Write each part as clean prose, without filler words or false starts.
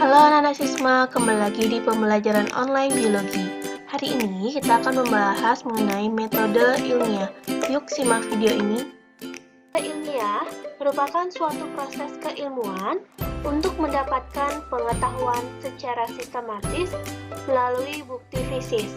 Halo anak-anak Sisma, kembali lagi di pembelajaran online biologi. Hari ini kita akan membahas mengenai metode ilmiah. Yuk simak video ini. Metode ilmiah merupakan suatu proses keilmuan untuk mendapatkan pengetahuan secara sistematis melalui bukti fisik.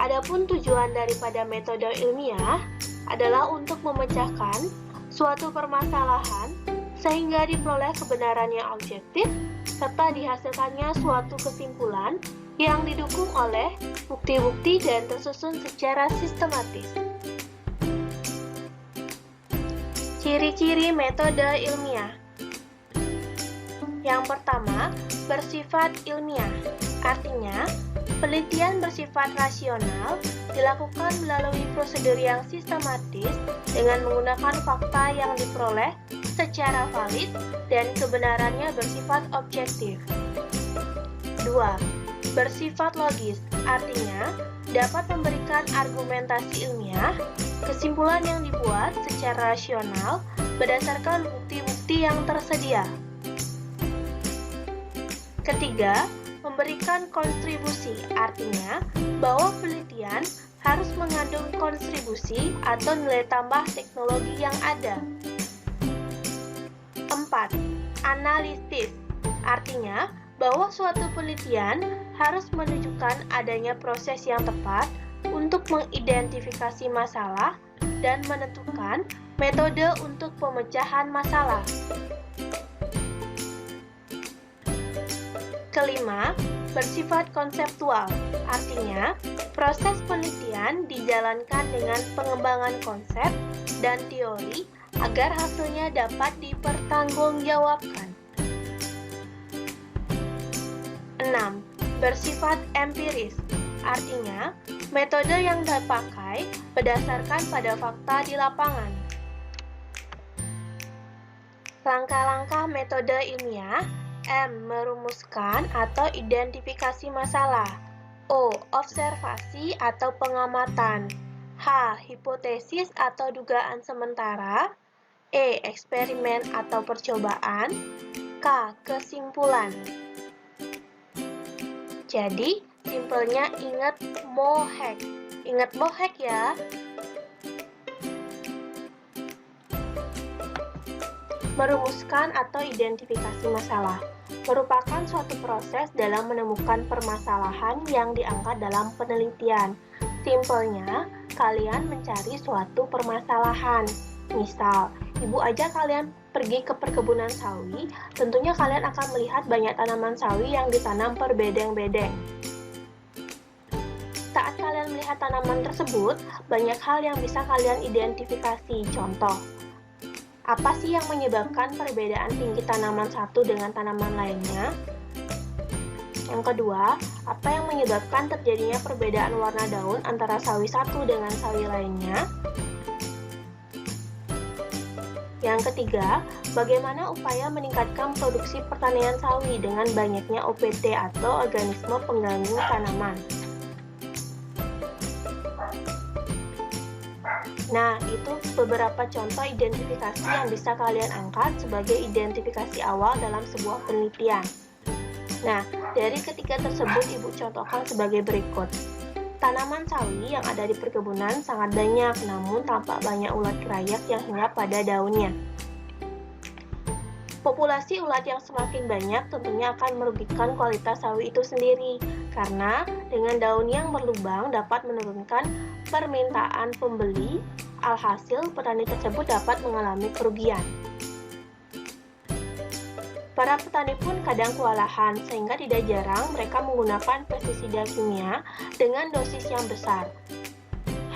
Adapun tujuan daripada metode ilmiah adalah untuk memecahkan suatu permasalahan sehingga diperoleh kebenaran yang objektif serta dihasilkannya suatu kesimpulan yang didukung oleh bukti-bukti dan tersusun secara sistematis. Ciri-ciri metode ilmiah. Yang pertama, bersifat ilmiah. Artinya, penelitian bersifat rasional dilakukan melalui prosedur yang sistematis dengan menggunakan fakta yang diperoleh secara valid dan kebenarannya bersifat objektif. 2. Bersifat logis, artinya dapat memberikan argumentasi ilmiah, kesimpulan yang dibuat secara rasional berdasarkan bukti-bukti yang tersedia. Ketiga, memberikan kontribusi, artinya bahwa penelitian harus mengandung kontribusi atau nilai tambah teknologi yang ada. 4. Analisis, artinya bahwa suatu penelitian harus menunjukkan adanya proses yang tepat untuk mengidentifikasi masalah dan menentukan metode untuk pemecahan masalah. Kelima, bersifat konseptual, artinya proses penelitian dijalankan dengan pengembangan konsep dan teori agar hasilnya dapat dipertanggungjawabkan. 6. Bersifat empiris, artinya metode yang dipakai berdasarkan pada fakta di lapangan. Langkah-langkah metode ilmiah. M. Merumuskan atau identifikasi masalah. O. Observasi atau pengamatan. H. Hipotesis atau dugaan sementara. E. Eksperimen atau percobaan. K. Kesimpulan. Jadi, simpelnya ingat MOHEC. Ingat MOHEC ya. Merumuskan atau identifikasi masalah merupakan suatu proses dalam menemukan permasalahan yang diangkat dalam penelitian. Simpelnya, kalian mencari suatu permasalahan. Misal, ibu ajak kalian pergi ke perkebunan sawi, tentunya kalian akan melihat banyak tanaman sawi yang ditanam per bedeng-bedeng. Saat kalian melihat tanaman tersebut, banyak hal yang bisa kalian identifikasi. Contoh, apa sih yang menyebabkan perbedaan tinggi tanaman satu dengan tanaman lainnya? Yang kedua, apa yang menyebabkan terjadinya perbedaan warna daun antara sawi satu dengan sawi lainnya? Yang ketiga, bagaimana upaya meningkatkan produksi pertanian sawi dengan banyaknya OPT atau organisme pengganggu tanaman? Nah, itu beberapa contoh identifikasi yang bisa kalian angkat sebagai identifikasi awal dalam sebuah penelitian. Nah, dari ketiga tersebut Ibu contohkan sebagai berikut. Tanaman sawi yang ada di perkebunan sangat banyak, namun tampak banyak ulat kerayak yang hinggap pada daunnya. Populasi ulat yang semakin banyak tentunya akan merugikan kualitas sawi itu sendiri, karena dengan daun yang berlubang dapat menurunkan permintaan pembeli, alhasil petani tersebut dapat mengalami kerugian. Para petani pun kadang kewalahan, sehingga tidak jarang mereka menggunakan pestisida kimia dengan dosis yang besar.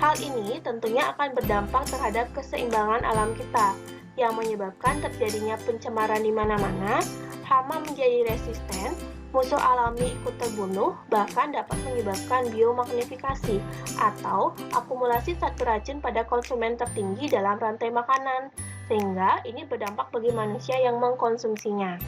Hal ini tentunya akan berdampak terhadap keseimbangan alam kita, yang menyebabkan terjadinya pencemaran di mana-mana, hama menjadi resisten, musuh alami ikut terbunuh, bahkan dapat menyebabkan biomagnifikasi atau akumulasi zat beracun pada konsumen tertinggi dalam rantai makanan, sehingga ini berdampak bagi manusia yang mengkonsumsinya.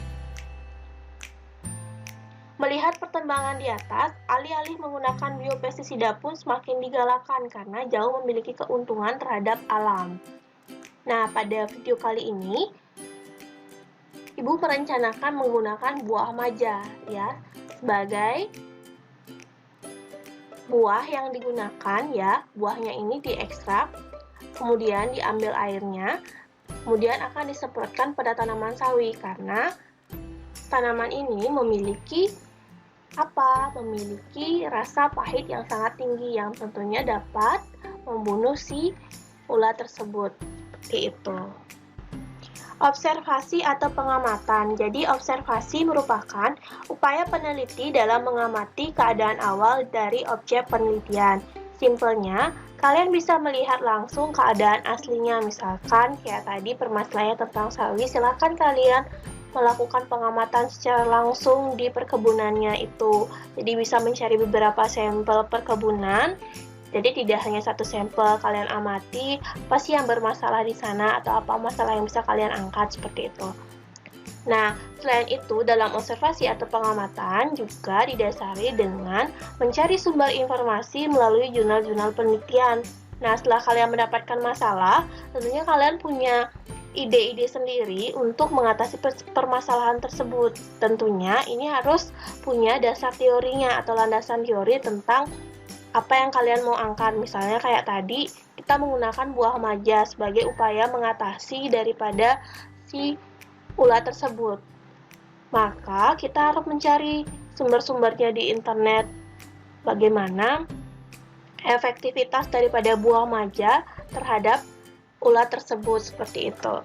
Melihat pertimbangan di atas, alih-alih menggunakan biopestisida pun semakin digalakan karena jauh memiliki keuntungan terhadap alam. Nah, pada video kali ini, Ibu merencanakan menggunakan buah maja ya sebagai buah yang digunakan ya. Buahnya ini diekstrak, kemudian diambil airnya, kemudian akan disemprotkan pada tanaman sawi karena tanaman ini memiliki memiliki rasa pahit yang sangat tinggi yang tentunya dapat membunuh si ulat tersebut. Seperti itu. Observasi atau pengamatan. Jadi, observasi merupakan upaya peneliti dalam mengamati keadaan awal dari objek penelitian. Simpelnya, kalian bisa melihat langsung keadaan aslinya. Misalkan, kayak tadi permasalahannya tentang sawi, silakan kalian melakukan pengamatan secara langsung di perkebunannya itu. Jadi, bisa mencari beberapa sampel perkebunan. Jadi tidak hanya satu sampel kalian amati, apa sih yang bermasalah di sana atau apa masalah yang bisa kalian angkat seperti itu. Nah, selain itu dalam observasi atau pengamatan juga didasari dengan mencari sumber informasi melalui jurnal-jurnal penelitian. Nah, setelah kalian mendapatkan masalah, tentunya kalian punya ide-ide sendiri untuk mengatasi permasalahan tersebut. Tentunya ini harus punya dasar teorinya atau landasan teori tentang apa yang kalian mau angkat. Misalnya kayak tadi, kita menggunakan buah maja sebagai upaya mengatasi daripada si ulat tersebut. Maka kita harus mencari sumber-sumbernya di internet. Bagaimana efektivitas daripada buah maja terhadap ulat tersebut, seperti itu.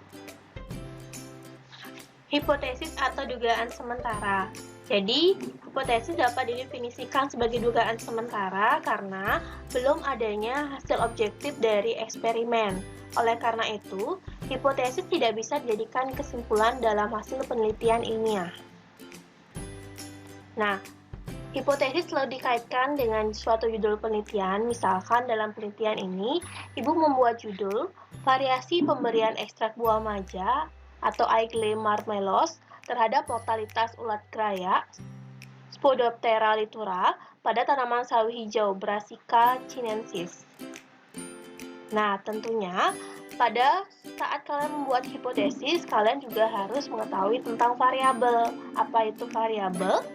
Hipotesis atau dugaan sementara. Jadi, hipotesis dapat didefinisikan sebagai dugaan sementara karena belum adanya hasil objektif dari eksperimen. Oleh karena itu, hipotesis tidak bisa dijadikan kesimpulan dalam hasil penelitian ilmiah. Nah, hipotesis selalu dikaitkan dengan suatu judul penelitian. Misalkan dalam penelitian ini, Ibu membuat judul variasi pemberian ekstrak buah maja atau Aigle marmelos terhadap mortalitas ulat krayak Spodoptera litura pada tanaman sawi hijau Brassica chinensis. Nah, tentunya pada saat kalian membuat hipotesis, kalian juga harus mengetahui tentang variabel. Apa itu variabel?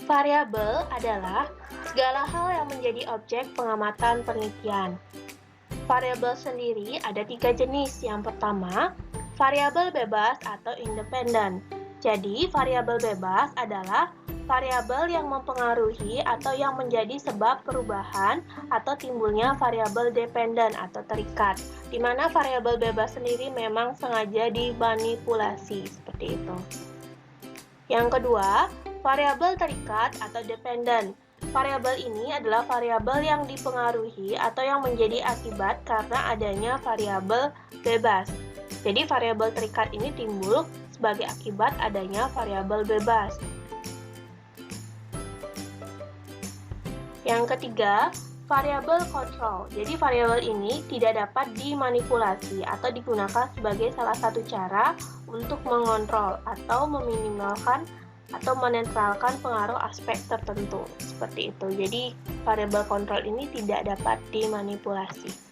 Variabel adalah segala hal yang menjadi objek pengamatan penelitian. Variabel sendiri ada 3 jenis. Yang pertama, variabel bebas atau independen. Jadi, variabel bebas adalah variabel yang mempengaruhi atau yang menjadi sebab perubahan atau timbulnya variabel dependen atau terikat, di mana variabel bebas sendiri memang sengaja dimanipulasi, seperti itu. Yang kedua, variabel terikat atau dependen. Variabel ini adalah variabel yang dipengaruhi atau yang menjadi akibat karena adanya variabel bebas. Jadi variabel terikat ini timbul sebagai akibat adanya variabel bebas. Yang ketiga, variabel kontrol. Jadi variabel ini tidak dapat dimanipulasi atau digunakan sebagai salah satu cara untuk mengontrol atau meminimalkan atau menetralkan pengaruh aspek tertentu. Seperti itu. Jadi variabel kontrol ini tidak dapat dimanipulasi.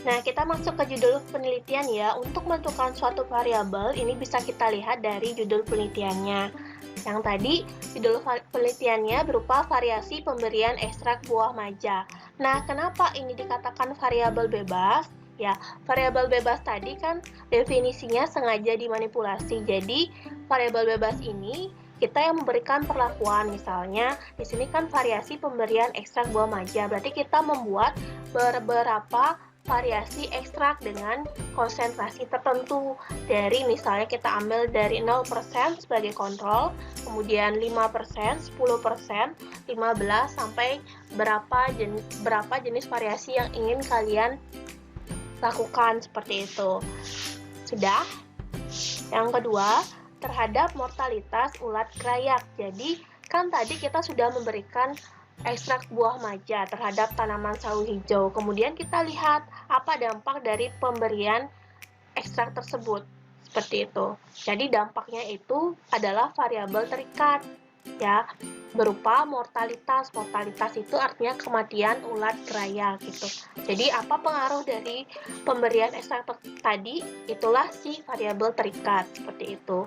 Nah, kita masuk ke judul penelitian ya. Untuk menentukan suatu variabel, ini bisa kita lihat dari judul penelitiannya. Yang tadi, judul penelitiannya berupa variasi pemberian ekstrak buah maja. Nah, kenapa ini dikatakan variabel bebas? Ya, variabel bebas tadi kan definisinya sengaja dimanipulasi. Jadi, variabel bebas ini kita yang memberikan perlakuan. Misalnya, di sini kan variasi pemberian ekstrak buah maja. Berarti kita membuat beberapa variasi ekstrak dengan konsentrasi tertentu. Dari misalnya kita ambil dari 0% sebagai kontrol, kemudian 5%, 10%, 15 sampai berapa jenis variasi yang ingin kalian lakukan, seperti itu. Sudah? Yang kedua, terhadap mortalitas ulat krayak. Jadi, kan tadi kita sudah memberikan ekstrak buah maja terhadap tanaman sawi hijau. Kemudian kita lihat apa dampak dari pemberian ekstrak tersebut. Seperti itu. Jadi dampaknya itu adalah variabel terikat. ya, berupa mortalitas. Mortalitas itu artinya kematian ulat kerayak gitu. Jadi apa pengaruh dari pemberian ekstrak tadi? Itulah si variabel terikat seperti itu.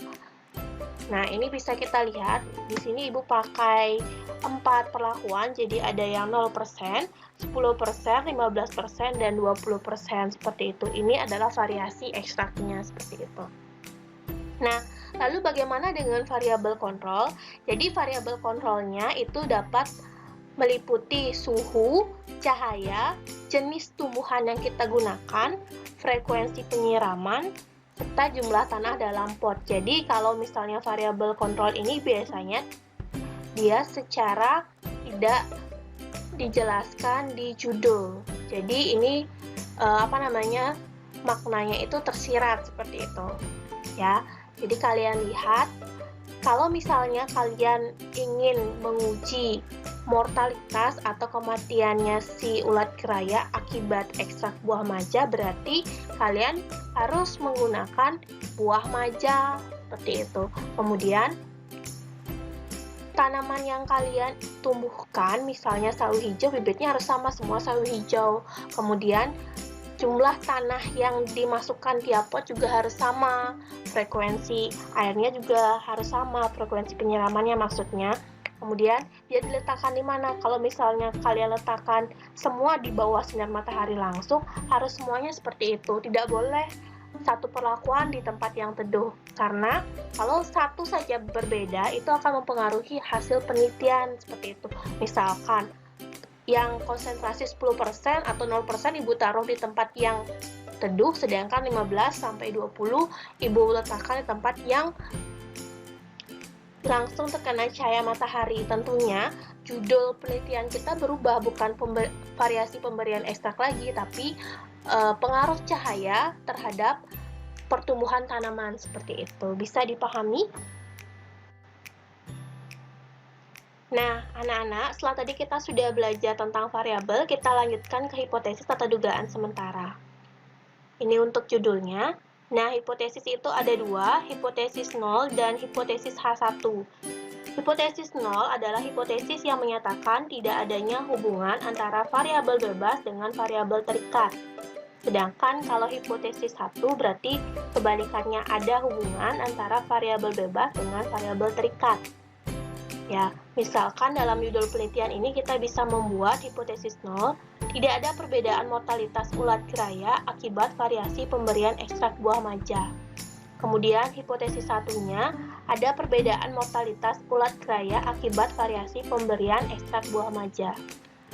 Nah, ini bisa kita lihat di sini Ibu pakai 4 perlakuan, jadi ada yang 0%, 10%, 15%, dan 20% seperti itu. Ini adalah variasi ekstraknya seperti itu. Nah, lalu bagaimana dengan variabel kontrol? Jadi variabel kontrolnya itu dapat meliputi suhu, cahaya, jenis tumbuhan yang kita gunakan, frekuensi penyiraman, serta jumlah tanah dalam pot. Jadi kalau misalnya variabel kontrol ini biasanya dia secara tidak dijelaskan di judul. Jadi ini maknanya itu tersirat seperti itu. Ya. Jadi kalian lihat, kalau misalnya kalian ingin menguji mortalitas atau kematiannya si ulat kerayak akibat ekstrak buah maja, berarti kalian harus menggunakan buah maja seperti itu. Kemudian tanaman yang kalian tumbuhkan, misalnya sawi hijau, bibitnya harus sama semua sawi hijau. Kemudian jumlah tanah yang dimasukkan tiap pot juga harus sama, frekuensi airnya juga harus sama, frekuensi penyiramannya maksudnya. Kemudian dia diletakkan di mana? Kalau misalnya kalian letakkan semua di bawah sinar matahari langsung, harus semuanya seperti itu. Tidak boleh satu perlakuan di tempat yang teduh, karena kalau satu saja berbeda itu akan mempengaruhi hasil penelitian seperti itu. Misalkan yang konsentrasi 10% atau 0% Ibu taruh di tempat yang teduh, sedangkan 15-20 Ibu letakkan di tempat yang langsung terkena cahaya matahari. Tentunya judul penelitian kita berubah, bukan variasi pemberian ekstrak lagi, tapi pengaruh cahaya terhadap pertumbuhan tanaman seperti itu. Bisa dipahami? Nah, anak-anak, setelah tadi kita sudah belajar tentang variabel, kita lanjutkan ke hipotesis atau dugaan sementara. Ini untuk judulnya. Nah, hipotesis itu ada dua, hipotesis 0 dan hipotesis H1. Hipotesis 0 adalah hipotesis yang menyatakan tidak adanya hubungan antara variabel bebas dengan variabel terikat. Sedangkan kalau hipotesis 1 berarti kebalikannya, ada hubungan antara variabel bebas dengan variabel terikat. Ya, misalkan dalam judul penelitian ini kita bisa membuat hipotesis 0, tidak ada perbedaan mortalitas ulat kerayak akibat variasi pemberian ekstrak buah maja. Kemudian hipotesis satunya, ada perbedaan mortalitas ulat kerayak akibat variasi pemberian ekstrak buah maja.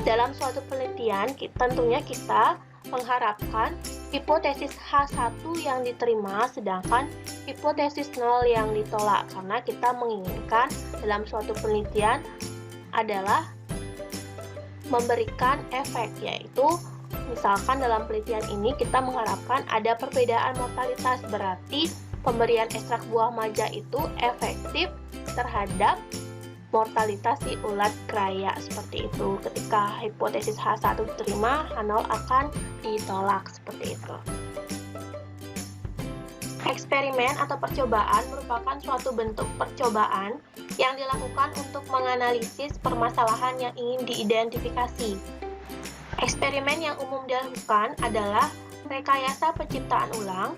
Dalam suatu penelitian, tentunya kita mengharapkan hipotesis H1 yang diterima, sedangkan hipotesis 0 yang ditolak, karena kita menginginkan dalam suatu penelitian adalah memberikan efek, yaitu misalkan dalam penelitian ini kita mengharapkan ada perbedaan mortalitas, berarti pemberian ekstrak buah maja itu efektif terhadap mortalitas si ulat kerayak seperti itu. Ketika hipotesis H1 diterima, H0 akan ditolak seperti itu. Eksperimen atau percobaan merupakan suatu bentuk percobaan yang dilakukan untuk menganalisis permasalahan yang ingin diidentifikasi. Eksperimen yang umum dilakukan adalah rekayasa penciptaan ulang.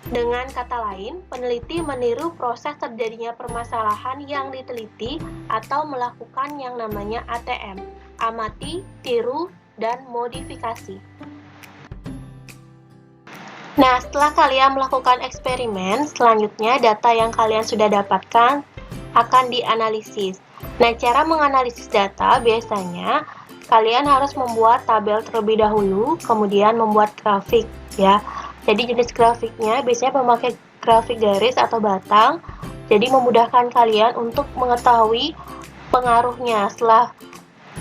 Dengan kata lain, peneliti meniru proses terjadinya permasalahan yang diteliti atau melakukan yang namanya ATM, amati, tiru, dan modifikasi. Nah, setelah kalian melakukan eksperimen, selanjutnya data yang kalian sudah dapatkan akan dianalisis. Nah, cara menganalisis data biasanya kalian harus membuat tabel terlebih dahulu, kemudian membuat grafik, ya. Jadi jenis grafiknya biasanya memakai grafik garis atau batang, jadi memudahkan kalian untuk mengetahui pengaruhnya setelah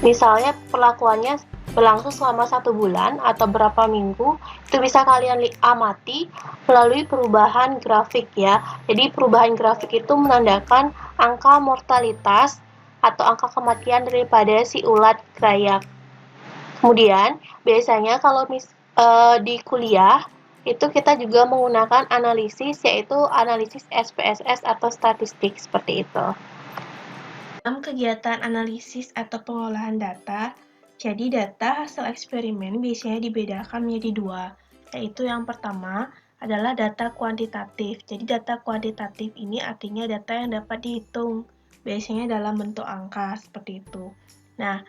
misalnya perlakuannya berlangsung selama 1 bulan atau berapa minggu, itu bisa kalian amati melalui perubahan grafik ya. Jadi perubahan grafik itu menandakan angka mortalitas atau angka kematian daripada si ulat kerayak. Kemudian biasanya kalau di kuliah itu kita juga menggunakan analisis, yaitu analisis SPSS atau statistik seperti itu. Dalam kegiatan analisis atau pengolahan data, jadi data hasil eksperimen biasanya dibedakan menjadi dua, yaitu yang pertama adalah data kuantitatif. Jadi data kuantitatif ini artinya data yang dapat dihitung, biasanya dalam bentuk angka seperti itu. Nah,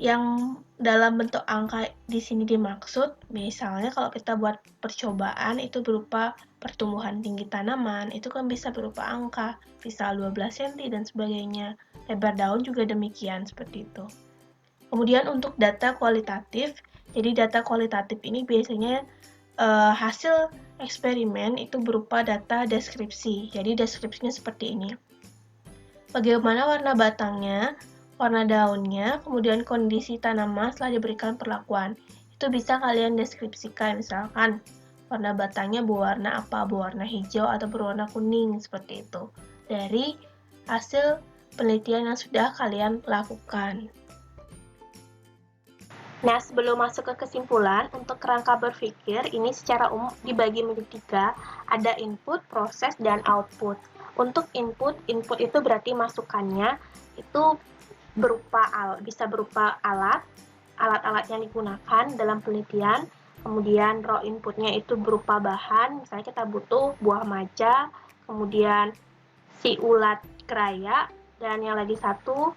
yang dalam bentuk angka di sini dimaksud, misalnya kalau kita buat percobaan itu berupa pertumbuhan tinggi tanaman, itu kan bisa berupa angka, bisa 12 cm dan sebagainya. Lebar daun juga demikian, seperti itu. Kemudian untuk data kualitatif, jadi data kualitatif ini biasanya hasil eksperimen itu berupa data deskripsi. Jadi deskripsinya seperti ini. Bagaimana warna batangnya, warna daunnya, kemudian kondisi tanaman setelah diberikan perlakuan. Itu bisa kalian deskripsikan, misalkan warna batangnya berwarna apa, berwarna hijau atau berwarna kuning, seperti itu. Dari hasil penelitian yang sudah kalian lakukan. Nah, sebelum masuk ke kesimpulan, untuk kerangka berpikir ini secara umum dibagi menjadi 3, ada input, proses, dan output. Untuk input itu berarti masukannya itu bisa berupa alat-alat yang digunakan dalam penelitian, kemudian raw inputnya itu berupa bahan, misalnya kita butuh buah maja, kemudian si ulat keraya, dan yang lagi satu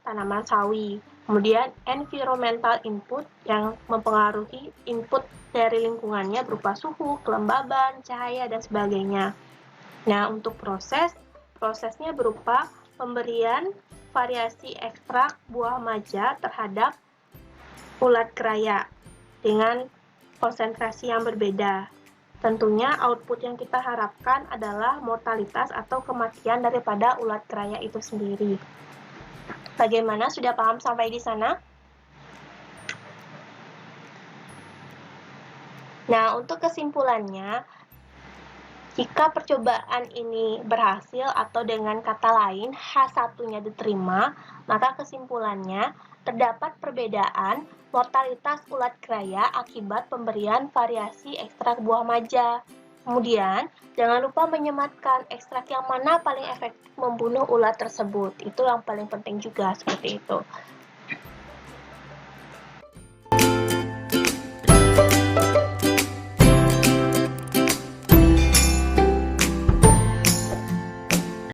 tanaman sawi. Kemudian environmental input yang mempengaruhi input dari lingkungannya berupa suhu, kelembaban, cahaya, dan sebagainya. Nah, untuk prosesnya berupa pemberian variasi ekstrak buah maja terhadap ulat keraya dengan konsentrasi yang berbeda. Tentunya output yang kita harapkan adalah mortalitas atau kematian daripada ulat keraya itu sendiri. Bagaimana, sudah paham sampai di sana? Nah, untuk kesimpulannya, jika percobaan ini berhasil atau dengan kata lain H1-nya diterima, maka kesimpulannya terdapat perbedaan mortalitas ulat keraya akibat pemberian variasi ekstrak buah maja. Kemudian, jangan lupa menyematkan ekstrak yang mana paling efektif membunuh ulat tersebut. Itu yang paling penting juga, seperti itu.